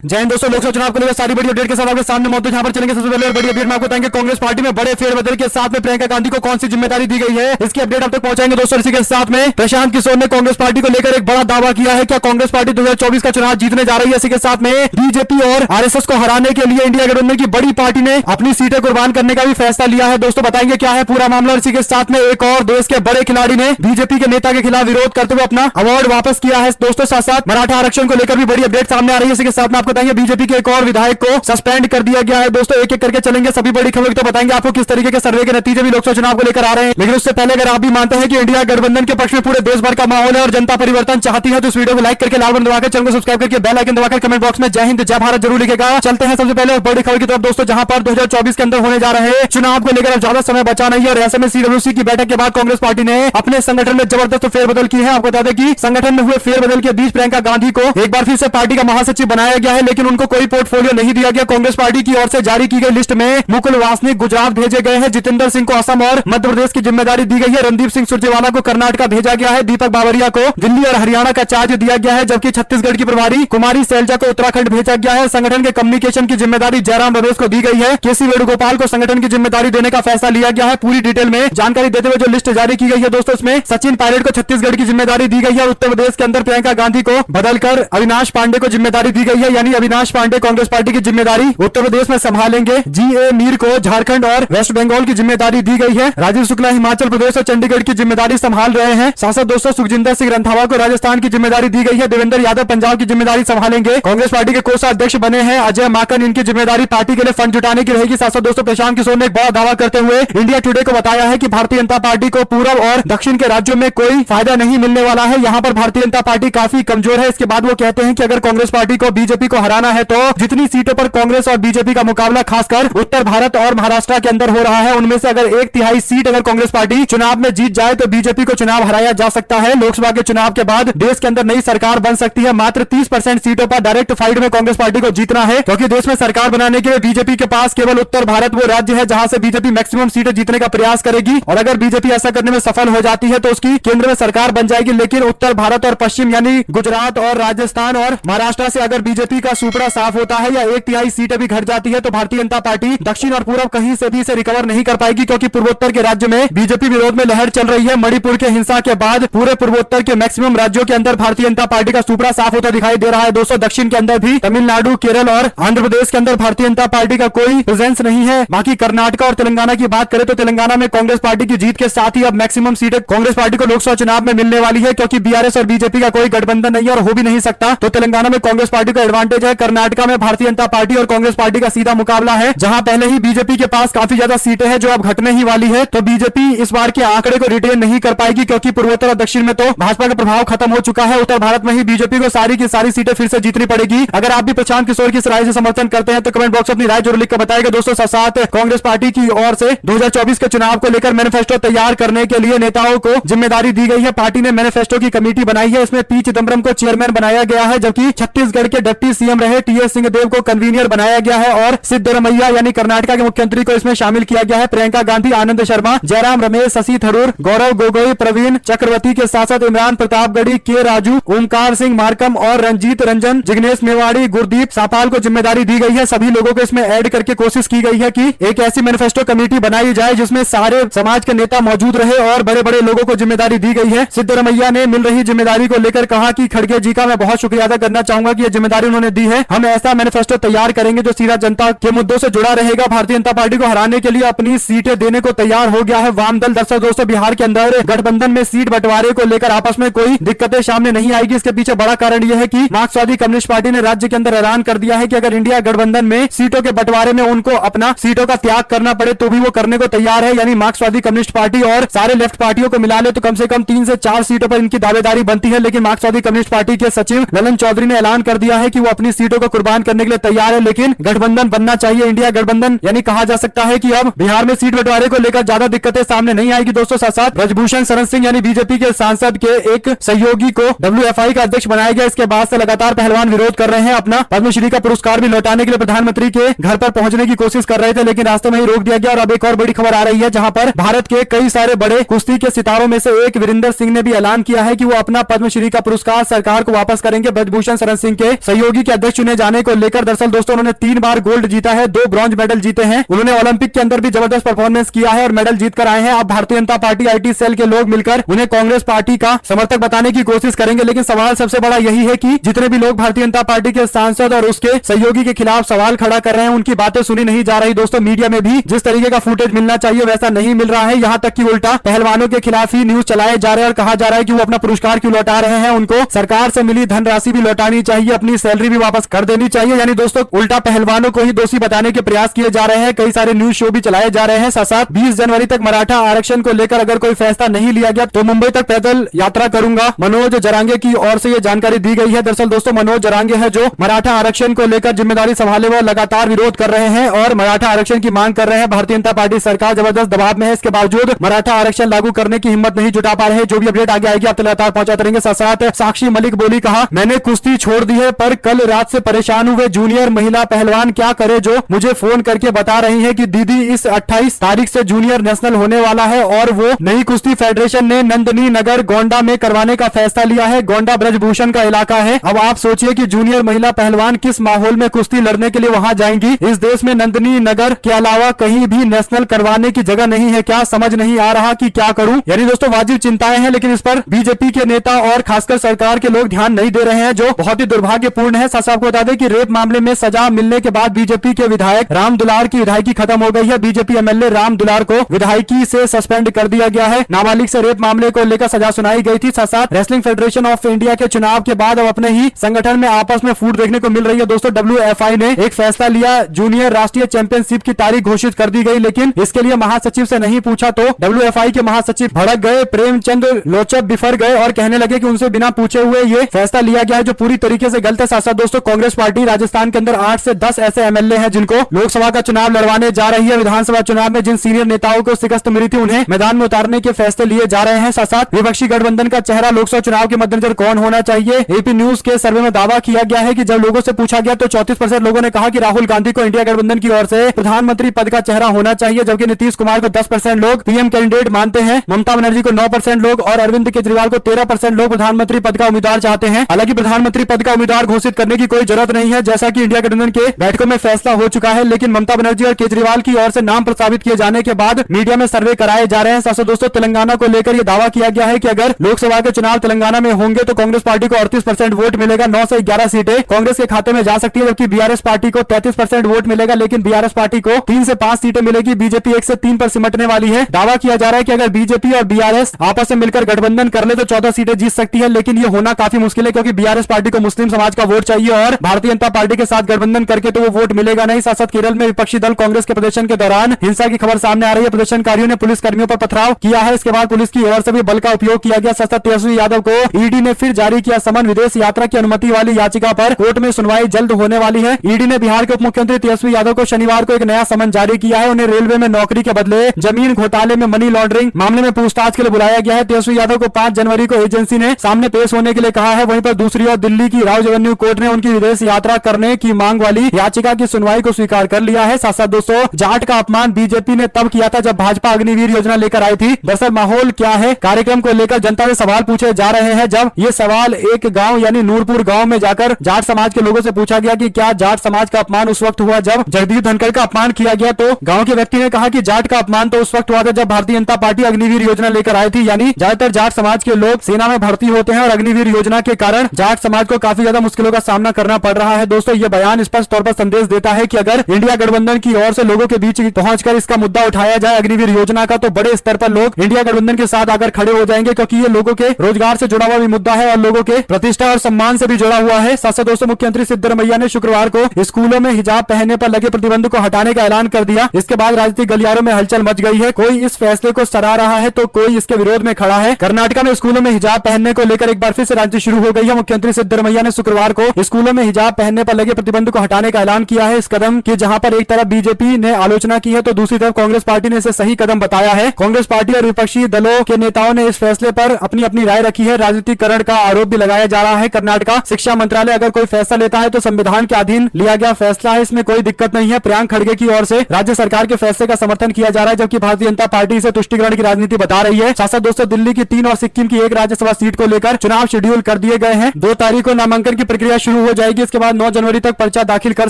जय हिंद दोस्तों, लोकसभा चुनाव को लेकर सारी बड़ी अपडेट के साथ आपके सामने मौजूद। यहाँ पर चलेंगे सबसे पहले और बड़ी अपडेट में आपको बताएंगे कांग्रेस पार्टी में बड़े फेरबदल के साथ में प्रियंका गांधी को कौन सी जिम्मेदारी दी गई है, इसकी अपडेट आप तक पहुंचाएंगे दोस्तों। इसी के साथ में प्रशांत किशोर ने कांग्रेस पार्टी को लेकर एक बड़ा दावा किया है। क्या कांग्रेस पार्टी 2024 का चुनाव जीतने जा रही है? इसी के साथ में बीजेपी और आरएसएस को हराने के लिए इंडिया गठबंधन की बड़ी पार्टी ने अपनी सीटें कुर्बान करने का भी फैसला लिया है। दोस्तों बताएंगे क्या है पूरा मामला। इसी के साथ में एक और देश के बड़े खिलाड़ी ने बीजेपी के नेता के खिलाफ विरोध करते हुए अपना अवार्ड वापस किया है। दोस्तों साथ साथ मराठा आरक्षण को लेकर भी बड़ी अपडेट सामने आ रही है। इसी के साथ में आपको बताएंगे बीजेपी के एक और विधायक को सस्पेंड कर दिया गया है। दोस्तों एक एक करके चलेंगे सभी बड़ी खबर तो बताएंगे आपको किस तरीके के सर्वे के नतीजे भी लोकसभा चुनाव को लेकर आ रहे हैं। लेकिन उससे पहले अगर आप भी मानते हैं कि इंडिया गठबंधन के पक्ष में पूरे देश भर का माहौल है और जनता परिवर्तन चाहती है तो इस वीडियो को लाइक करके लाल बटन दबाकर चैनल को सब्सक्राइब करके बेल आइकन दबाकर कमेंट बॉक्स में जय हिंद जय भारत जरूर लिखेगा। चलते हैं सबसे पहले बड़ी खबर की तरफ दोस्तों, जहां पर 2024 के अंदर होने जा रहे हैं चुनाव को लेकर अब ज्यादा समय बचा नहीं है और ऐसे में सीडब्ल्यूसी की बैठक के बाद कांग्रेस पार्टी ने अपने संगठन में जबरदस्त फेरबदल की है। आपको बता दें कि संगठन में हुए फेरबदल के बीच प्रियंका गांधी को एक बार फिर से पार्टी का महासचिव बनाया गया है, लेकिन उनको कोई पोर्टफोलियो नहीं दिया गया। कांग्रेस पार्टी की ओर से जारी की गई लिस्ट में मुकुल वासनिक गुजरात भेजे गए हैं, जितेंद्र सिंह को असम और मध्य प्रदेश की जिम्मेदारी दी गई है, रणदीप सिंह सुरजेवाला को कर्नाटक भेजा गया है, दीपक बावरिया को दिल्ली और हरियाणा का चार्ज दिया गया है, जबकि छत्तीसगढ़ की प्रभारी कुमारी सैलजा को उत्तराखंड भेजा गया है। संगठन के कम्युनिकेशन की जिम्मेदारी जयराम रमेश को दी गई है, केसी वेणुगोपाल को संगठन की जिम्मेदारी देने का फैसला लिया गया है। पूरी डिटेल में जानकारी देते हुए जो लिस्ट जारी की गई है दोस्तों, इसमें सचिन पायलट को छत्तीसगढ़ की जिम्मेदारी दी गई है। उत्तर प्रदेश के अंदर प्रियंका गांधी को बदलकर अविनाश पांडे को जिम्मेदारी दी गई है, यानी अविनाश पांडे कांग्रेस पार्टी की जिम्मेदारी उत्तर प्रदेश में संभालेंगे। जीए मीर को झारखंड और वेस्ट बंगाल की जिम्मेदारी दी गई है। राजीव शुक्ला हिमाचल प्रदेश और चंडीगढ़ की जिम्मेदारी संभाल रहे हैं। सांसद दोस्तों सुखजिंदर सिंह रंधावा को राजस्थान की जिम्मेदारी दी गई है। देवेंद्र यादव पंजाब की जिम्मेदारी संभालेंगे। कांग्रेस पार्टी के कोषाध्यक्ष बने हैं अजय माकन, इनकी जिम्मेदारी पार्टी के लिए फंड जुटाने की रहेगी। सांसद दोस्तों प्रशांत किशोर ने एक बड़ा दावा करते हुए इंडिया टुडे को बताया है कि भारतीय जनता पार्टी को पूर्व और दक्षिण के राज्यों में कोई फायदा नहीं मिलने वाला है। यहाँ पर भारतीय जनता पार्टी काफी कमजोर है। इसके बाद वो कहते हैं कि अगर कांग्रेस पार्टी को बीजेपी को हराना है तो जितनी सीटों पर कांग्रेस और बीजेपी का मुकाबला खासकर उत्तर भारत और महाराष्ट्र के अंदर हो रहा है, उनमें से अगर 1/3 सीट अगर कांग्रेस पार्टी चुनाव में जीत जाए तो बीजेपी को चुनाव हराया जा सकता है। लोकसभा के चुनाव के बाद देश के अंदर नई सरकार बन सकती है। मात्र 30% सीटों पर डायरेक्ट फाइट में कांग्रेस पार्टी को जीतना है, क्योंकि देश में सरकार बनाने के लिए बीजेपी के पास केवल उत्तर भारत वो राज्य है जहां से बीजेपी मैक्सिमम सीटें जीतने का प्रयास करेगी। और अगर बीजेपी ऐसा करने में सफल हो जाती है तो उसकी केंद्र में सरकार बन जाएगी। लेकिन उत्तर भारत और पश्चिम यानी गुजरात और राजस्थान और महाराष्ट्र से अगर बीजेपी का सुपड़ा साफ होता है या 1/3 सीटें भी घट जाती है तो भारतीय जनता पार्टी दक्षिण और पूर्व कहीं से भी इसे रिकवर नहीं कर पाएगी, क्योंकि पूर्वोत्तर के राज्य में बीजेपी विरोध में लहर चल रही है। मणिपुर के हिंसा के बाद पूरे पूर्वोत्तर के मैक्सिमम राज्यों के अंदर भारतीय जनता पार्टी का सुपड़ा साफ होता दिखाई दे रहा है। दोस्तों दक्षिण के अंदर भी तमिलनाडु, केरल और आंध्र प्रदेश के अंदर भारतीय जनता पार्टी का कोई प्रेजेंस नहीं है। बाकी कर्नाटक और तेलंगाना की बात करें तो तेलंगाना में कांग्रेस पार्टी की जीत के साथ ही अब मैक्सिमम सीटें कांग्रेस पार्टी को लोकसभा चुनाव में मिलने वाली है, क्योंकि बीआरएस और बीजेपी का कोई गठबंधन नहीं है और हो भी नहीं सकता। तो तेलंगाना में कांग्रेस पार्टी का एडवांटेज है। कर्नाटक में भारतीय जनता पार्टी और कांग्रेस पार्टी का सीधा मुकाबला है, जहां पहले ही बीजेपी के पास काफी ज्यादा सीटें हैं जो अब घटने ही वाली है। तो बीजेपी इस बार के आंकड़े को रिटेन नहीं कर पाएगी, क्योंकि पूर्वोत्तर और दक्षिण में तो भाजपा का प्रभाव खत्म हो चुका है। उत्तर भारत में ही बीजेपी को सारी की सारी सीटें फिर से जीतनी पड़ेगी। अगर आप भी प्रशांत किशोर की इस राय से समर्थन करते हैं तो कमेंट बॉक्स में अपनी राय जरूर लिखकर बताएगा। दोस्तों साथ कांग्रेस पार्टी की ओर से 2024 के चुनाव को लेकर मैनिफेस्टो तैयार करने के लिए नेताओं को जिम्मेदारी दी गई है। पार्टी ने मैनिफेस्टो की कमेटी बनाई है। इसमें पी चिदम्बरम को चेयरमैन बनाया गया है, जबकि छत्तीसगढ़ के डिप्टी सीएम रहे टीएस सिंहदेव को कन्वीनियर बनाया गया है और सिद्धरमैया यानी कर्नाटक के मुख्यमंत्री को इसमें शामिल किया गया है। प्रियंका गांधी, आनंद शर्मा, जयराम रमेश, शशि थरूर, गौरव गोगोई, प्रवीण चक्रवर्ती के साथ साथ इमरान प्रतापगढ़ी, के राजू, ओमकार सिंह मार्कम और रंजीत रंजन, जिग्नेश मेवाड़ी, गुरदीप सापाल को जिम्मेदारी दी गई है। सभी लोगों को इसमें ऐड करके कोशिश की गई है कि एक ऐसी मैनिफेस्टो कमेटी बनाई जाए जिसमें सारे समाज के नेता मौजूद रहे और बड़े बड़े लोगों को जिम्मेदारी दी गई है। सिद्धरमैया ने मिल रही जिम्मेदारी को लेकर कहा कि खड़गे जी का मैं बहुत शुक्रिया अदा करना चाहूंगा कि यह जिम्मेदारी उन्होंने दी है। हम ऐसा मैनिफेस्टो तैयार करेंगे जो सीधा जनता के मुद्दों से जुड़ा रहेगा। भारतीय जनता पार्टी को हराने के लिए अपनी सीटें देने को तैयार हो गया है वाम दल। दरअसल दोस्तों बिहार के अंदर गठबंधन में सीट बंटवारे को लेकर आपस में कोई दिक्कतें सामने नहीं आएगी। इसके पीछे बड़ा कारण यह है कि मार्क्सवादी कम्युनिस्ट पार्टी ने राज्य के अंदर ऐलान कर दिया है कि अगर इंडिया गठबंधन में सीटों के बंटवारे में उनको अपना सीटों का त्याग करना पड़े तो भी वो करने को तैयार है। यानी मार्क्सवादी कम्युनिस्ट पार्टी और सारे लेफ्ट पार्टियों को मिला ले तो कम से कम 3 से 4 सीटों पर इनकी दावेदारी बनती है। लेकिन मार्क्सवादी कम्युनिस्ट पार्टी के सचिव ललन चौधरी ने ऐलान कर दिया है कि वो अपनी सीटों को कुर्बान करने के लिए तैयार है, लेकिन गठबंधन बनना चाहिए इंडिया गठबंधन। यानी कहा जा सकता है कि अब बिहार में सीट बंटवारे को लेकर ज्यादा दिक्कतें सामने नहीं आएगी। दोस्तों साथ साथ ब्रजभूषण शरण सिंह यानी बीजेपी के सांसद के एक सहयोगी को WFI का अध्यक्ष बनाया गया। इसके बाद से लगातार पहलवान विरोध कर रहे हैं। अपना पद्मश्री का पुरस्कार भी लौटाने के लिए प्रधानमंत्री के घर पर पहुंचने की कोशिश कर रहे थे, लेकिन रास्ते में ही रोक दिया गया। और अब एक और बड़ी खबर आ रही है, जहां पर भारत के कई सारे बड़े कुश्ती के सितारों में से एक वीरेंद्र सिंह ने भी ऐलान किया है कि वो अपना पद्मश्री का पुरस्कार सरकार को वापस करेंगे। ब्रजभूषण शरण सिंह के सहयोगी के अध्यक्ष चुने जाने को लेकर दरअसल दोस्तों उन्होंने 3 बार गोल्ड जीता है, 2 ब्रॉन्ज मेडल जीते हैं। उन्होंने ओलंपिक के अंदर भी जबरदस्त परफॉर्मेंस किया है और मेडल जीत कर आए हैं। अब Bharatiya Janata party IT cell के लोग मिलकर उन्हें कांग्रेस पार्टी का समर्थक बताने की कोशिश करेंगे, लेकिन सवाल सबसे बड़ा यही है कि जितने भी लोग भारतीय जनता पार्टी के सांसद और उसके सहयोगी के खिलाफ सवाल खड़ा कर रहे हैं, उनकी बातें सुनी नहीं जा रही। दोस्तों मीडिया में भी जिस तरीके का फुटेज मिलना चाहिए वैसा नहीं मिल रहा है, यहाँ तक कि उल्टा पहलवानों के खिलाफ ही न्यूज चलाए जा रहे हैं और कहा जा रहा है कि वो अपना पुरस्कार क्यों लौटा रहे हैं, उनको सरकार से मिली धनराशि भी लौटानी चाहिए, अपनी सैलरी भी वापस कर देनी चाहिए। यानी दोस्तों उल्टा पहलवानों को ही दोषी बताने के प्रयास किए जा रहे हैं। कई सारे न्यूज शो भी चलाए जा रहे हैं। साथ साथ 20 जनवरी तक मराठा आरक्षण को लेकर अगर कोई फैसला नहीं लिया गया तो मुंबई तक पैदल यात्रा करूंगा, मनोज जरांगे की ओर से यह जानकारी दी गई है। दरअसल दोस्तों मनोज जरांगे है जो मराठा आरक्षण को लेकर जिम्मेदारी संभाले हुए लगातार विरोध कर रहे हैं और मराठा आरक्षण की मांग कर रहे हैं। भारतीय जनता पार्टी सरकार जबरदस्त दबाव में है, इसके बावजूद मराठा आरक्षण लागू करने की हिम्मत नहीं जुटा पा रहे हैं। जो भी अपडेट आगे आएगी आप लगातार पहुंचाते रहेंगे। साथ साथ साक्षी मलिक बोली, कहा मैंने कुश्ती छोड़ दी है पर कल रात से परेशान हुए जूनियर महिला पहलवान क्या करे जो मुझे फोन करके बता रही है कि दीदी इस 28 तारीख से जूनियर नेशनल होने वाला है और वो नई कुश्ती फेडरेशन ने नंदनी नगर गोंडा में करवाने का फैसला लिया है। गोंडा ब्रजभूषण का इलाका है। अब आप सोचिए कि जूनियर महिला पहलवान किस माहौल में कुश्ती लड़ने के लिए वहां जाएंगी। इस देश में नंदनी नगर के अलावा कहीं भी नेशनल करवाने की जगह नहीं है। क्या समझ नहीं आ रहा कि क्या करूं। यानी दोस्तों वाजिब चिंताएं हैं, लेकिन इस पर बीजेपी के नेता और खासकर सरकार के लोग ध्यान नहीं दे रहे हैं, जो बहुत ही दुर्भाग्यपूर्ण है। साथ आपको बता दें कि रेप मामले में सजा मिलने के बाद बीजेपी के विधायक राम दुलार की विधायकी खत्म हो गई है। बीजेपी एमएलए राम दुलार को विधायकी से सस्पेंड कर दिया गया है। नाबालिग से रेप मामले को लेकर सजा सुनाई गई थी। साथ साथ रेसलिंग फेडरेशन ऑफ इंडिया के चुनाव के बाद अब अपने ही संगठन में आपस में फूट देखने को मिल रही है। दोस्तों WFI ने एक फैसला लिया, जूनियर राष्ट्रीय चैंपियनशिप की तारीख घोषित कर दी गई, लेकिन इसके लिए महासचिव से नहीं पूछा तो WFI के महासचिव भड़क गए, प्रेमचंद लोचब बिफर गए और कहने लगे कि उनसे बिना पूछे हुए ये फैसला लिया गया है जो पूरी तरीके से गलत है। साथ साथ दोस्तों कांग्रेस पार्टी राजस्थान के अंदर 8 से 10 ऐसे एमएलए हैं जिनको लोकसभा का चुनाव लड़वाने जा रही है। विधानसभा चुनाव में जिन सीनियर नेताओं को शिकस्त मिली थी उन्हें मैदान में उतारने के फैसले लिए जा रहे हैं। साथ साथ विपक्षी गठबंधन का चेहरा लोकसभा चुनाव के मद्देनजर कौन होना चाहिए। एपी न्यूज के सर्वे में दावा किया गया है कि जब लोगों से पूछा गया तो 34% लोगों ने कहा कि राहुल गांधी को इंडिया गठबंधन की ओर से प्रधानमंत्री पद का चेहरा होना चाहिए, जबकि नीतीश कुमार को 10% लोग पीएम कैंडिडेट मानते हैं। ममता बनर्जी को 9% लोग और अरविंद केजरीवाल को 13% लोग प्रधानमंत्री पद का उम्मीदवार चाहते हैं। हालांकि प्रधानमंत्री पद का उम्मीदवार घोषित करने की कोई जरूरत नहीं है, जैसा कि इंडिया गठबंधन के बैठकों में फैसला हो चुका है। लेकिन ममता बनर्जी और केजरीवाल की ओर से नाम प्रस्तावित किए जाने के बाद मीडिया में सर्वे कराए जा रहे हैं। साथ दोस्तों तेलंगाना को लेकर यह दावा किया गया है कि अगर लोकसभा के चुनाव तेलंगाना में होंगे तो कांग्रेस पार्टी को 38% वोट मिलेगा, 9 से 11 सीटें कांग्रेस के खाते में जा सकती है, जबकि बीआरएस पार्टी को 33% वोट मिलेगा, लेकिन बीआरएस पार्टी को 3 से 5 सीटें मिलेगी। बीजेपी 1 से 3 पर सिमटने वाली है। दावा किया जा रहा है कि अगर बीजेपी और बीआरएस आपस में मिलकर गठबंधन कर ले तो 14 सीटें जीत सकती है, लेकिन ये होना काफी मुश्किल है क्योंकि बीआरएस पार्टी को मुस्लिम समाज का वोट चाहिए और भारतीय जनता पार्टी के साथ गठबंधन करके तो वो वोट मिलेगा नहीं। साथ साथ केरल में विपक्षी दल कांग्रेस के प्रदर्शन के दौरान हिंसा की खबर सामने आ रही है। प्रदर्शनकारियों ने पुलिस कर्मियों पर पथराव किया है, इसके बाद पुलिस की ओर से भी बल का उपयोग किया गया। साथ साथ तेजस्वी यादव को ईडी ने फिर जारी किया समन। विदेश यात्रा की अनुमति वाली याचिका पर कोर्ट में सुनवाई जल्द होने वाली है। ईडी ने बिहार के उप मुख्यमंत्री तेजस्वी यादव को शनिवार को एक नया समन जारी किया है। उन्हें रेलवे में नौकरी के बदले जमीन घोटाले में मनी लॉन्ड्रिंग मामले में पूछताछ के लिए बुलाया गया है। तेजस्वी यादव को 5 जनवरी को एजेंसी ने सामने पेश होने के लिए कहा है। वहीं पर दूसरी ओर दिल्ली की राउज एवेन्यू कोर्ट ने उनकी विदेश यात्रा करने की मांग वाली याचिका की सुनवाई को स्वीकार कर लिया है। साथ साथ दोस्तों जाट का अपमान बीजेपी ने तब किया था जब भाजपा अग्निवीर योजना लेकर आई थी। दरअसल माहौल क्या है कार्यक्रम को लेकर जनता से सवाल पूछे जा रहे हैं। जब ये सवाल एक गांव यानी नूरपुर गांव में जाकर जाट समाज के लोगों से पूछा गया कि क्या जाट समाज का अपमान उस वक्त हुआ जब जगदीप धनखड़ का अपमान किया गया, तो गांव के व्यक्ति ने कहा कि जाट का अपमान तो उस वक्त हुआ था जब भारतीय जनता पार्टी अग्निवीर योजना लेकर आई थी। यानी ज्यादातर जाट समाज के लोग सेना में भर्ती होते हैं और अग्निवीर योजना के कारण जाट समाज को काफी ज्यादा मुश्किलों का सामना करना पड़ रहा है। दोस्तों ये बयान स्पष्ट तौर पर संदेश देता है कि अगर इंडिया गठबंधन की ओर से लोगों के बीच पहुंचकर इसका मुद्दा उठाया जाए अग्निवीर योजना का, तो बड़े स्तर पर लोग इंडिया गठबंधन के साथ आकर खड़े हो जाएंगे, क्योंकि ये लोगों के रोजगार से जुड़ा हुआ भी मुद्दा है और लोगों के प्रतिष्ठा और सम्मान से भी जुड़ा हुआ है। साथ साथ दोस्तों मुख्यमंत्री सिद्धरमैया ने शुक्रवार को स्कूलों में हिजाब पहनने पर लगे प्रतिबंध को हटाने का ऐलान कर दिया। इसके बाद राजनीतिक गलियारों में हलचल मच गई है। कोई इस फैसले को सराह रहा है तो कोई इसके विरोध में खड़ा है। कर्नाटक में स्कूलों में हिजाब पहनने को लेकर एक बार फिर से राजनीति शुरू हो गई है। मुख्यमंत्री सिद्धरमैया ने शुक्रवार को स्कूलों में हिजाब पहनने पर लगे प्रतिबंध को हटाने का ऐलान किया है। इस कदम की जहां पर एक तरफ बीजेपी ने आलोचना की है तो दूसरी तरफ कांग्रेस पार्टी ने इसे सही कदम बताया है। कांग्रेस पार्टी और विपक्षी दलों के नेताओं ने इस फैसले पर अपनी अपनी राय रखी है। राजनीतिकरण का आरोप भी लगाया जा रहा है। कर्नाटक शिक्षा मंत्रालय अगर कोई फैसला लेता है तो संविधान के अधीन लिया गया फैसला है, इसमें कोई दिक्कत नहीं है। प्रियंक खड़गे की ओर से राज्य सरकार के फैसले का समर्थन किया जा रहा है, जबकि भारतीय जनता पार्टी इसे तुष्टिकरण की राजनीति बता रही है। साथ दोस्तों दिल्ली की 3 और सिक्किम की 1 राज्यसभा सीट को लेकर चुनाव शेड्यूल कर दिए गए हैं। 2 तारीख को नामांकन की प्रक्रिया शुरू शुरू हो जाएगी। इसके बाद 9 जनवरी तक पर्चा दाखिल कर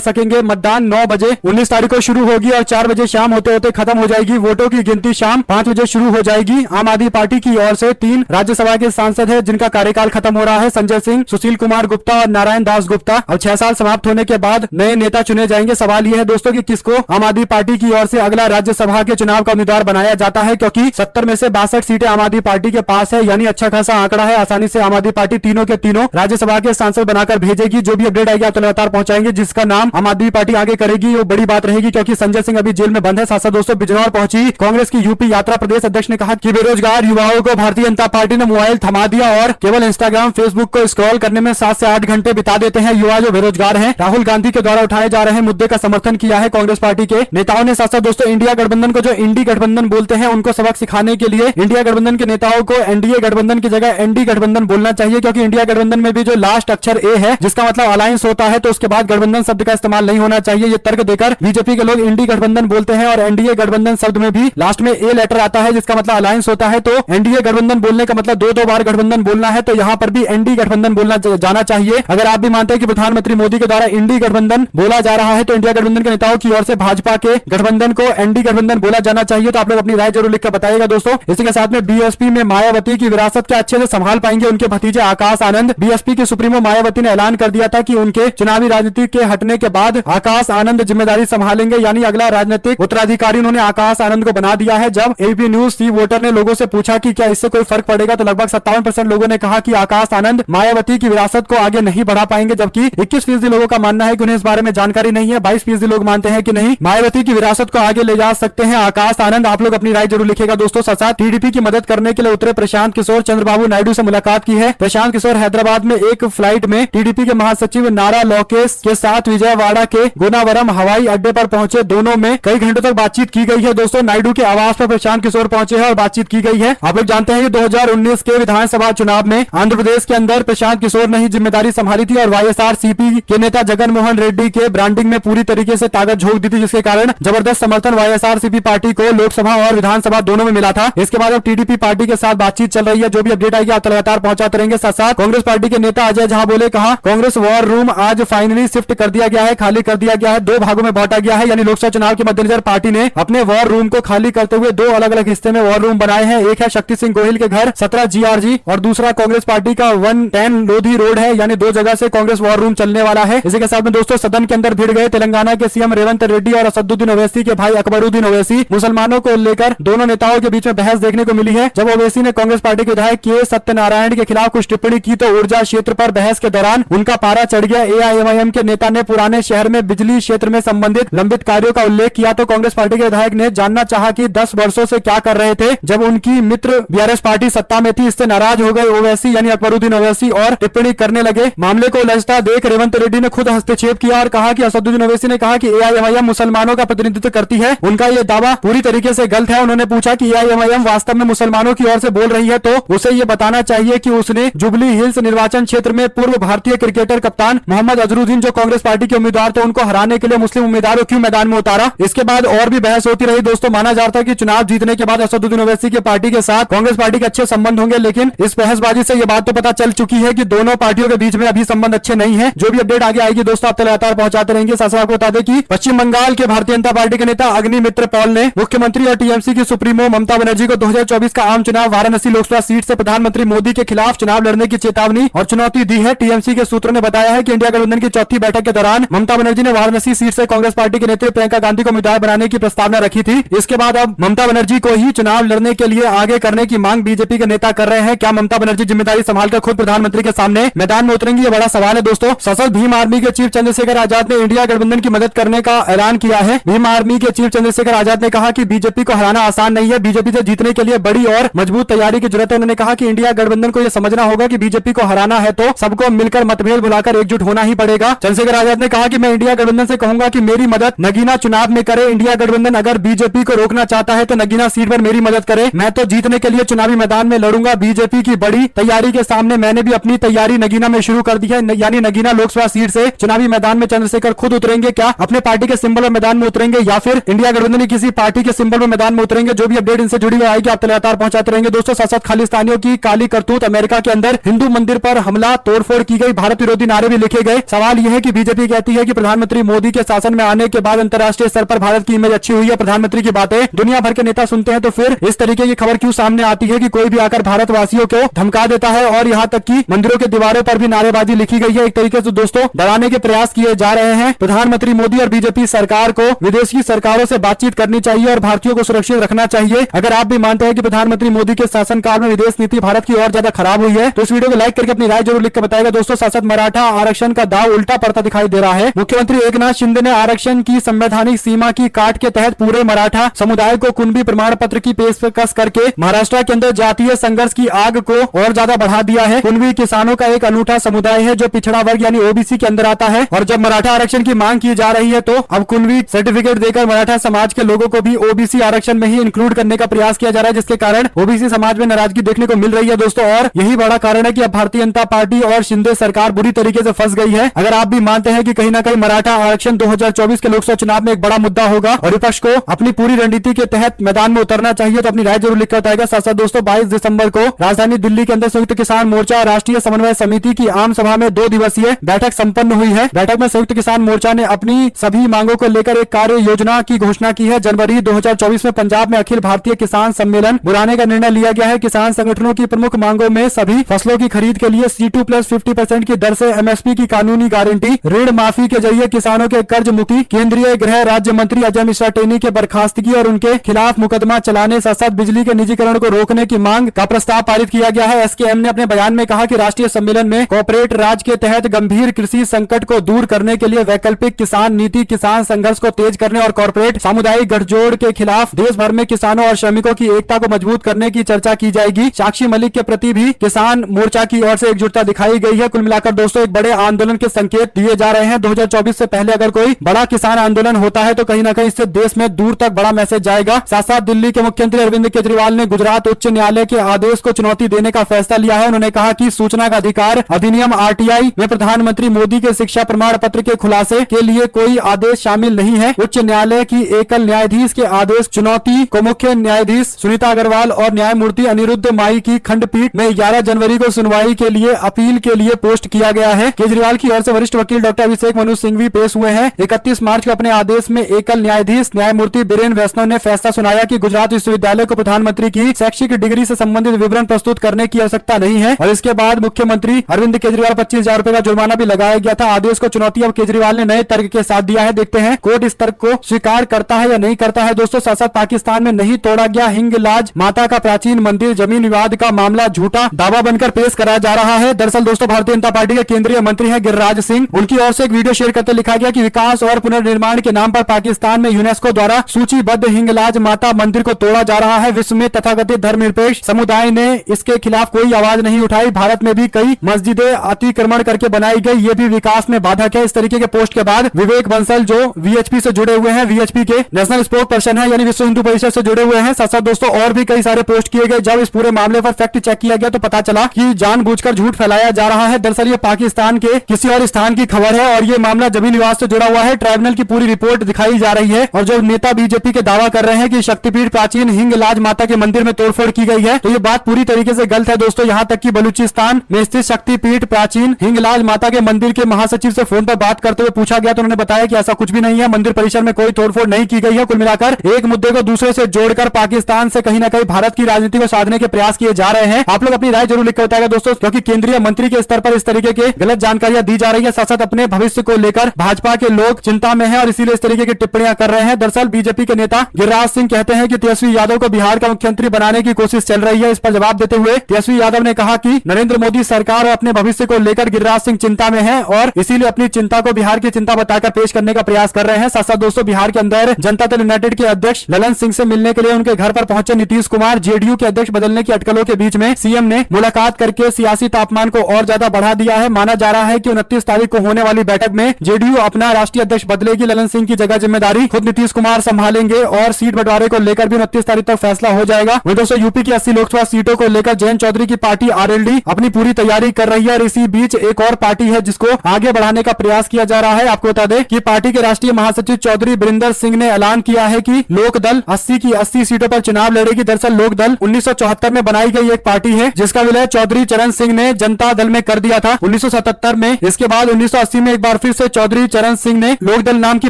सकेंगे। मतदान 9 बजे 19 तारीख को शुरू होगी और 4 बजे शाम होते होते खत्म हो जाएगी। वोटों की गिनती शाम 5 बजे शुरू हो जाएगी। आम आदमी पार्टी की ओर से 3 राज्यसभा के सांसद है जिनका कार्यकाल खत्म हो रहा है, संजय सिंह, सुशील कुमार गुप्ता और नारायण दास गुप्ता। अब 6 साल समाप्त होने के बाद नए नेता चुने जाएंगे। सवाल यह है दोस्तों कि किसको आम आदमी पार्टी की ओर से अगला राज्यसभा के चुनाव का उम्मीदवार बनाया जाता है, क्योंकि 70 में से 62 सीटें आम आदमी पार्टी के पास है, यानी अच्छा खासा आंकड़ा है। आसानी से आम आदमी पार्टी तीनों के तीनों राज्यसभा के सांसद बनाकर भेजेगी। जो भी अपडेट आएगी आप लगातार पहुंचाएंगे। जिसका नाम आम आदमी पार्टी आगे करेगी वो बड़ी बात रहेगी, क्योंकि संजय सिंह अभी जेल में बंद है। साथ साथ दोस्तों बिजनौर पहुंची कांग्रेस की यूपी यात्रा। प्रदेश अध्यक्ष ने कहा कि बेरोजगार युवाओं को भारतीय जनता पार्टी ने मोबाइल थमा दिया और केवल इंस्टाग्राम फेसबुक को स्क्रॉल करने में 7 से 8 घंटे बिता देते हैं युवा जो बेरोजगार हैं। राहुल गांधी के द्वारा उठाए जा रहे मुद्दे का समर्थन किया है कांग्रेस पार्टी के नेताओं ने। साथ साथ दोस्तों इंडिया गठबंधन को जो इंडी गठबंधन बोलते हैं उनको सबक सिखाने के लिए इंडिया गठबंधन के नेताओं को एनडीए गठबंधन की जगह एनडी गठबंधन बोलना चाहिए, क्योंकि इंडिया गठबंधन में भी जो लास्ट अक्षर ए है जिसका मतलब अलायंस होता है, तो उसके बाद गठबंधन शब्द का इस्तेमाल नहीं होना चाहिए। ये तर्क देकर बीजेपी के लोग इंडी गठबंधन बोलते हैं और एनडीए गठबंधन शब्द में भी लास्ट में ए लेटर आता है जिसका मतलब अलायंस होता है। तो एनडीए गठबंधन बोलने का मतलब 2-2 बार गठबंधन बोलना है, तो यहाँ पर भी एनडी गठबंधन बोलना जाना चाहिए। अगर आप भी मानते हैं कि प्रधानमंत्री मोदी के द्वारा इंडी गठबंधन बोला जा रहा है तो इंडिया गठबंधन के नेताओं की ओर से भाजपा के गठबंधन को एनडी गठबंधन बोला जाना चाहिए। तो आप लोग अपनी राय जरूर लिखकर बताइएगा दोस्तों। इसी के साथ में बीएसपी में मायावती की विरासत क्या अच्छे से संभाल पाएंगे उनके भतीजे आकाश आनंद। बीएसपी के सुप्रीमो मायावती ने ऐलान कर दिया था कि उनके चुनावी राजनीति के हटने के बाद आकाश आनंद जिम्मेदारी संभालेंगे, यानी अगला राजनीतिक उत्तराधिकारी उन्होंने आकाश आनंद को बना दिया है। जब एबी न्यूज सी वोटर ने लोगों से पूछा कि क्या इससे कोई फर्क पड़ेगा, तो लगभग 57% लोगों ने कहा कि आकाश आनंद मायावती की विरासत को आगे नहीं बढ़ा पाएंगे, जबकि 21% लोगों का मानना है कि उन्हें इस बारे में जानकारी नहीं है। 22% लोग मानते हैं कि नहीं, मायावती की विरासत को आगे ले जा सकते हैं आकाश आनंद। आप लोग अपनी राय जरूर लिखेगा दोस्तों। साथ टीडीपी की मदद करने के लिए उतरे प्रशांत किशोर चंद्रबाबू नायडू से मुलाकात की है। प्रशांत किशोर हैदराबाद में एक फ्लाइट में टीडीपी के महासचिव नारा लोकेश के साथ विजयवाड़ा के गुनावरम हवाई अड्डे पर पहुंचे। दोनों में कई घंटों तक बातचीत की गई है दोस्तों। नायडू के आवास पर प्रशांत किशोर पहुंचे हैं और बातचीत की गई है। आप लोग जानते हैं कि 2019 के विधानसभा चुनाव में आंध्र प्रदेश के अंदर प्रशांत किशोर ने ही जिम्मेदारी संभाली थी और वाईएसआरसीपी के नेता जगन मोहन रेड्डी के ब्रांडिंग में पूरी तरीके से ताकत झोंक दी थी, जिसके कारण जबरदस्त समर्थन वाईएसआरसीपी पार्टी को लोकसभा और विधानसभा दोनों में मिला था। इसके बाद अब टीडीपी पार्टी के साथ बातचीत चल रही है। जो भी अपडेट आएगी आप लगातार पहुंचाते रहेंगे। साथ साथ कांग्रेस पार्टी के नेता अजय झा बोले, कहा कांग्रेस वॉर रूम आज फाइनली शिफ्ट कर दिया गया है, खाली कर दिया गया है, 2 भागों में बांटा गया है। यानी लोकसभा चुनाव के मद्देनजर पार्टी ने अपने वॉर रूम को खाली करते हुए 2 अलग अलग हिस्से में वॉर रूम बनाए हैं। एक है शक्ति सिंह गोहिल के घर 17 GRG और दूसरा कांग्रेस पार्टी का 110 लोधी रोड है। यानी 2 जगह से कांग्रेस वॉर रूम चलने वाला है। इसी के साथ में दोस्तों सदन के अंदर भिड़ गए तेलंगाना के सीएम रेवंत रेड्डी और असदुद्दीन ओवैसी के भाई अकबरुद्दीन ओवैसी। मुसलमानों को लेकर दोनों नेताओं के बीच में बहस देखने को मिली है। जब ओवैसी ने कांग्रेस पार्टी के विधायक के सत्यनारायण के खिलाफ कुछ टिप्पणी की तो ऊर्जा क्षेत्र पर बहस के दौरान उनका पारा चढ़ गया। एआईएमआईएम के नेता ने पुराने शहर में बिजली क्षेत्र में संबंधित लंबित कार्यों का उल्लेख किया तो कांग्रेस पार्टी के विधायक ने जानना चाहा कि 10 वर्षों से क्या कर रहे थे जब उनकी मित्र बीआरएस पार्टी सत्ता में थी। इससे नाराज हो गए ओवैसी यानी अकबरुद्दीन ओवैसी और टिप्पणी करने लगे। मामले को उलझता देख रेवंत रेड्डी ने खुद हस्तक्षेप किया और कहा कि असदुद्दीन ओवैसी ने कहा कि एआईएमआईएम मुसलमानों का प्रतिनिधित्व करती है, उनका ये दावा पूरी तरीके से गलत है। उन्होंने पूछा कि एआईएमआईएम वास्तव में मुसलमानों की ओर से बोल रही है तो उसे ये बताना चाहिए कि उसने जुबली हिल्स निर्वाचन क्षेत्र में पूर्व भारतीय क्रिकेटर कप्तान मोहम्मद अजरुद्दीन जो कांग्रेस पार्टी के उम्मीदवार थे उनको हराने के लिए मुस्लिम उम्मीदवारों क्यों मैदान में उतारा। इसके बाद और भी बहस होती रही दोस्तों। माना जाता है कि चुनाव जीतने के बाद असदुद्दीन ओवैसी की पार्टी के साथ कांग्रेस पार्टी के अच्छे संबंध होंगे, लेकिन इस बहसबाजी से यह बात तो पता चल चुकी है कि दोनों पार्टियों के बीच में अभी संबंध अच्छे नहीं है। जो भी अपडेट आगे आएगी दोस्तों आप लगातार पहुंचाते रहेंगे। साथ आपको बता दें कि पश्चिम बंगाल के भारतीय जनता पार्टी के नेता अग्निमित्र पॉल ने मुख्यमंत्री और टीएमसी की सुप्रीमो ममता बनर्जी को 2024 का आम चुनाव वाराणसी लोकसभा सीट से प्रधानमंत्री मोदी के खिलाफ चुनाव लड़ने की चेतावनी और चुनौती दी है। टीएमसी के सूत्रों ने बताया है कि इंडिया गठबंधन की चौथी बैठक के दौरान ममता बनर्जी ने वाराणसी सीट से कांग्रेस पार्टी के नेत्री प्रियंका गांधी को उम्मीदवार बनाने की प्रस्तावना रखी थी। इसके बाद अब ममता बनर्जी को ही चुनाव लड़ने के लिए आगे करने की मांग बीजेपी के नेता कर रहे हैं। क्या ममता बनर्जी जिम्मेदारी संभालकर खुद प्रधानमंत्री के सामने मैदान में उतरेंगी, ये बड़ा सवाल है दोस्तों। सशस्त्र भीम आर्मी के चीफ चंद्रशेखर आजाद ने इंडिया गठबंधन की मदद करने का ऐलान किया है। भीम आर्मी के चीफ चंद्रशेखर आजाद ने कहा कि बीजेपी को हराना आसान नहीं है, बीजेपी से जीतने के लिए बड़ी और मजबूत तैयारी की जरूरत है। उन्होंने कहा कि इंडिया गठबंधन को यह समझना होगा कि बीजेपी को हराना है तो सबको मिलकर मतभेद भुलाकर एकजुट होना ही पड़ेगा। चंद्रशेखर आजाद ने कहा कि मैं इंडिया गठबंधन से कहूंगा कि मेरी मदद नगीना चुनाव में करे। इंडिया गठबंधन अगर बीजेपी को रोकना चाहता है तो नगीना सीट पर मेरी मदद करे। मैं तो जीतने के लिए चुनावी मैदान में लड़ूंगा। बीजेपी की बड़ी तैयारी के सामने मैंने भी अपनी तैयारी नगीना में शुरू कर दी है। यानी नगीना लोकसभा सीट से चुनावी मैदान में चंद्रशेखर खुद उतरेंगे, क्या अपने पार्टी के सिंबल में मैदान में उतरेंगे या फिर इंडिया गठबंधन की किसी पार्टी के सिंबल में मैदान में उतरेंगे। जो भी अपडेट इनसे जुड़ी हुई आएगी आप लगातार पहुंचाते रहेंगे दोस्तों। साथ साथ खालिस्तानियों की काली करतूत, अमेरिका के अंदर हिंदू मंदिर पर हमला, तोड़फोड़ की गई, भारत विरोधी विरोधी नारे भी लिखे गए। सवाल यह है कि बीजेपी कहती है कि प्रधानमंत्री मोदी के शासन में आने के बाद अंतर्राष्ट्रीय स्तर पर भारत की इमेज अच्छी हुई है। प्रधानमंत्री की बातें दुनिया भर के नेता सुनते हैं, तो फिर इस तरीके की खबर क्यों सामने आती है कि कोई भी आकर भारतवासियों को धमका देता है और यहाँ तक कि मंदिरों के दीवारों पर भी नारेबाजी लिखी गई है। एक तरीके से दोस्तों डराने के प्रयास किए जा रहे हैं। प्रधानमंत्री मोदी और बीजेपी सरकार को विदेशी सरकारों से बातचीत करनी चाहिए और भारतीयों को सुरक्षित रखना चाहिए। अगर आप भी मानते हैं कि प्रधानमंत्री मोदी के शासनकाल में विदेश नीति भारत की और ज्यादा खराब हुई है तो इस वीडियो को लाइक करके अपनी राय जरूर लिख कर बताएगा। दोस्तों, शासक मराठा आरक्षण का दाव उल्टा पड़ता दिखाई दे रहा है। मुख्यमंत्री एकनाथ शिंदे ने आरक्षण की संवैधानिक सीमा की काट के तहत पूरे मराठा समुदाय को कुणबी प्रमाण पत्र की पेशकश करके महाराष्ट्र के अंदर जातीय संघर्ष की आग को और ज्यादा बढ़ा दिया है। कुणबी किसानों का एक अनूठा समुदाय है जो पिछड़ा वर्ग यानी ओबीसी के अंदर आता है और जब मराठा आरक्षण की मांग की जा रही है तो अब कुणबी सर्टिफिकेट देकर मराठा समाज के लोगों को भी ओबीसी आरक्षण में ही इंक्लूड करने का प्रयास किया जा रहा है, जिसके कारण ओबीसी समाज में नाराजगी देखने को मिल रही है दोस्तों। और यही बड़ा कारण है कि अब भारतीय जनता पार्टी और शिंदे सरकार बुरी तरीके से फंस गई है। अगर आप भी मानते हैं कि कहीं ना कहीं मराठा आरक्षण 2024 के लोकसभा चुनाव में एक बड़ा मुद्दा होगा और विपक्ष को अपनी पूरी रणनीति के तहत मैदान में उतरना चाहिए तो अपनी राय जरूर लिखकर बताएगा। साथ साथ दोस्तों 22 दिसंबर को राजधानी दिल्ली के अंदर संयुक्त किसान मोर्चा राष्ट्रीय समन्वय समिति की आम सभा में 2 दिवसीय बैठक संपन्न हुई है। बैठक में संयुक्त किसान मोर्चा ने अपनी सभी मांगों को लेकर एक कार्य योजना की घोषणा की है। जनवरी 2024 में पंजाब में अखिल भारतीय किसान सम्मेलन बुलाने का निर्णय लिया गया है। किसान संगठनों की प्रमुख मांगों में सभी फसलों की खरीद के लिए C2+50% की दर से MSP की कानूनी गारंटी, ऋण माफी के जरिए किसानों के कर्ज मुक्ति, केंद्रीय गृह राज्य मंत्री अजय मिश्रा टेनी के बर्खास्तगी और उनके खिलाफ मुकदमा चलाने, साथ साथ बिजली के निजीकरण को रोकने की मांग का प्रस्ताव पारित किया गया है। SKM ने अपने बयान में कहा कि राष्ट्रीय सम्मेलन में कॉर्पोरेट राज के तहत गंभीर कृषि संकट को दूर करने के लिए वैकल्पिक किसान नीति, किसान संघर्ष को तेज करने और कॉर्पोरेट सामुदायिक गठजोड़ के खिलाफ देश भर में किसानों और श्रमिकों की एकता को मजबूत करने की चर्चा की जाएगी। साक्षी मलिक के प्रति भी किसान मोर्चा की ओर से एकजुटता दिखाई गई है। कुल मिलाकर दोस्तों एक बड़े आंदोलन के संकेत दिए जा रहे हैं। 2024 से पहले अगर कोई बड़ा किसान आंदोलन होता है तो कहीं ना कहीं इससे देश में दूर तक बड़ा मैसेज जाएगा। साथ साथ दिल्ली के मुख्यमंत्री अरविंद केजरीवाल ने गुजरात उच्च न्यायालय के आदेश को चुनौती देने का फैसला लिया है। उन्होंने कहा कि सूचना का अधिकार अधिनियम RTI में प्रधानमंत्री मोदी के शिक्षा प्रमाण पत्र के खुलासे के लिए कोई आदेश शामिल नहीं है। उच्च न्यायालय की एकल न्यायाधीश के आदेश चुनौती को मुख्य न्यायाधीश सुनीता अग्रवाल और न्यायमूर्ति अनिरुद्ध माई की खंडपीठ में 11 जनवरी को सुनवाई के लिए अपील के लिए पोस्ट किया गया है। केजरीवाल की ओर से वरिष्ठ वकील डॉक्टर अभिषेक मनु सिंह भी पेश हुए हैं। 31 मार्च को अपने आदेश में एकल न्यायाधीश न्यायमूर्ति बीरेन वैष्णव ने फैसला सुनाया कि गुजरात विश्वविद्यालय को प्रधानमंत्री की शैक्षिक डिग्री से संबंधित विवरण प्रस्तुत करने की आवश्यकता नहीं है और इसके बाद मुख्यमंत्री अरविंद केजरीवाल 25,000 रुपए का जुर्माना भी लगाया गया था। आदेश को चुनौती अब केजरीवाल ने नए तर्क के साथ दिया है। देखते हैं कोर्ट इस तर्क को स्वीकार करता है या नहीं करता है। दोस्तों, साथ साथ पाकिस्तान में नहीं तोड़ा गया हिंगलाज माता का प्राचीन मंदिर, जमीन विवाद का मामला झूठा दावा बनकर पेश कराया जा रहा है। दरअसल दोस्तों भारतीय जनता पार्टी के केंद्रीय मंत्री हैं गिरिराज सिंह, उनकी ओर से एक वीडियो शेयर करते लिखा गया कि विकास और पुनर्निर्माण के नाम पर पाकिस्तान में यूनेस्को द्वारा सूचीबद्ध हिंगलाज माता मंदिर को तोड़ा जा रहा है। विश्व में तथाकथित धर्मनिरपेक्ष समुदाय ने इसके खिलाफ कोई आवाज नहीं उठाई। भारत में भी कई मस्जिदें अतिक्रमण करके बनाई गई, ये भी विकास में बाधक है। इस तरीके के पोस्ट के बाद विवेक बंसल जो VHP से जुड़े हुए हैं, VHP के नेशनल स्पोर्ट पर्सन है यानी विश्व हिंदू परिषद से जुड़े हुए हैं। साथ साथ दोस्तों और भी कई सारे पोस्ट किए गए। जब इस पूरे मामले पर फैक्ट चेक किया गया तो पता चला कि जानबूझकर झूठ फैलाया जा रहा है। दरअसल ये पाकिस्तान के किसी और स्थान की खबर है और ये मामला जमीन विवाद से जुड़ा हुआ है। ट्राइब्यूनल की पूरी रिपोर्ट दिखाई जा रही है और जो नेता बीजेपी के दावा कर रहे हैं कि शक्तिपीठ प्राचीन हिंगलाज माता के मंदिर में तोड़फोड़ की गई है तो ये बात पूरी तरीके से गलत है दोस्तों। यहाँ तक कि बलूचिस्तान में स्थित शक्तिपीठ प्राचीन हिंगलाज माता के मंदिर के महासचिव से फोन पर बात करते हुए पूछा गया तो उन्होंने बताया कि ऐसा कुछ भी नहीं है, मंदिर परिसर में कोई तोड़फोड़ नहीं की गई है। कुल मिलाकर एक मुद्दे को दूसरे से जोड़कर पाकिस्तान से कहीं ना कहीं भारत की राजनीति को साधने के प्रयास किए जा रहे हैं। आप लोग अपनी राय जरूर लिखकर बताएगा दोस्तों, क्योंकि केंद्रीय मंत्री के स्तर पर इस तरीके के गलत जानकारियां दी जा रही है। साथ साथ अपने भविष्य को लेकर भाजपा के लोग चिंता में है और इसीलिए इस तरीके की टिप्पणियां कर रहे हैं। दरअसल बीजेपी के नेता गिरिराज सिंह कहते हैं कि तेजस्वी यादव को बिहार का मुख्यमंत्री बनाने की कोशिश चल रही है। इस पर जवाब देते हुए तेजस्वी यादव ने कहा कि नरेंद्र मोदी सरकार और अपने भविष्य को लेकर गिरिराज सिंह चिंता में है और इसीलिए अपनी चिंता को बिहार की चिंता बताकर पेश करने का प्रयास कर रहे हैं। साथ साथ दोस्तों बिहार के अंदर जनता दल यूनाइटेड के अध्यक्ष ललन सिंह से मिलने के लिए उनके घर पर पहुंचे नीतीश कुमार। जेडीयू के अध्यक्ष बदलने की अटकलों के बीच में सीएम ने मुलाकात करके सियासी तापमान को और ज्यादा बढ़ा दिया है। माना जा रहा है कि 29 तारीख को होने वाली बैठक में जेडीयू अपना राष्ट्रीय अध्यक्ष बदलेगी। ललन सिंह की जगह जिम्मेदारी खुद नीतीश कुमार संभालेंगे और सीट बंटवारे को लेकर भी 29 तारीख तक फैसला हो जाएगा। वहीं दोस्तों यूपी की 80 लोकसभा सीटों को लेकर जयंत चौधरी की पार्टी RLD अपनी पूरी तैयारी कर रही है और इसी बीच एक और पार्टी है जिसको आगे बढ़ाने का प्रयास किया जा रहा है। आपको बता दें कि पार्टी के राष्ट्रीय महासचिव चौधरी बरिंदर सिंह ने ऐलान किया है कि लोक दल 80 की 80 सीटों पर चुनाव लड़ेगी। दरअसल लोक दल 1974 में बनाई गई एक पार्टी है जिसका विलय चौधरी चरण सिंह ने जनता दल में कर दिया था। 1977 में। इसके बाद 1980 में एक बार फिर से चौधरी चरण सिंह ने लोकदल नाम की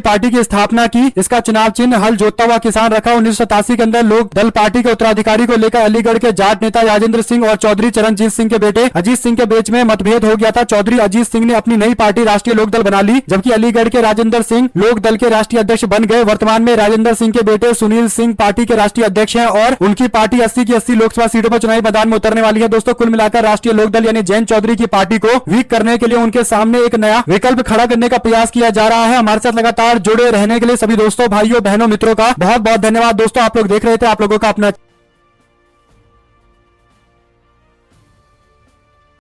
पार्टी की स्थापना की। इसका चुनाव चिन्ह हल जोतता हुआ किसान रखा। 1987 के अंदर लोकदल पार्टी के उत्तराधिकारी को लेकर अलीगढ़ के जाट नेता राजेंद्र सिंह और चौधरी चरणजीत सिंह के बेटे अजीत सिंह के बीच में मतभेद हो गया था। चौधरी अजीत सिंह ने अपनी नई पार्टी राष्ट्रीय लोकदल बना ली, जबकि अलीगढ़ के राजेंद्र सिंह लोकदल के राष्ट्रीय अध्यक्ष बन गए। वर्तमान में राजेंद्र सिंह के बेटे सुनील सिंह पार्टी के राष्ट्रीय अध्यक्ष हैं और उनकी पार्टी 80 की 80 लोकसभा सीटों पर चुनावी मैदान में उतरने वाली है। दोस्तों, कुल मिलाकर राष्ट्रीय लोकदल यानी जयंत चौधरी की पार्टी को वीक करने के लिए उनके सामने एक नया विकल्प खड़ा करने का प्रयास किया जा रहा है। हमारे साथ लगातार जुड़े रहने के लिए सभी दोस्तों, भाइयों, बहनों, मित्रों का बहुत बहुत धन्यवाद। दोस्तों, आप लोग देख रहे थे आप लोगों का अपना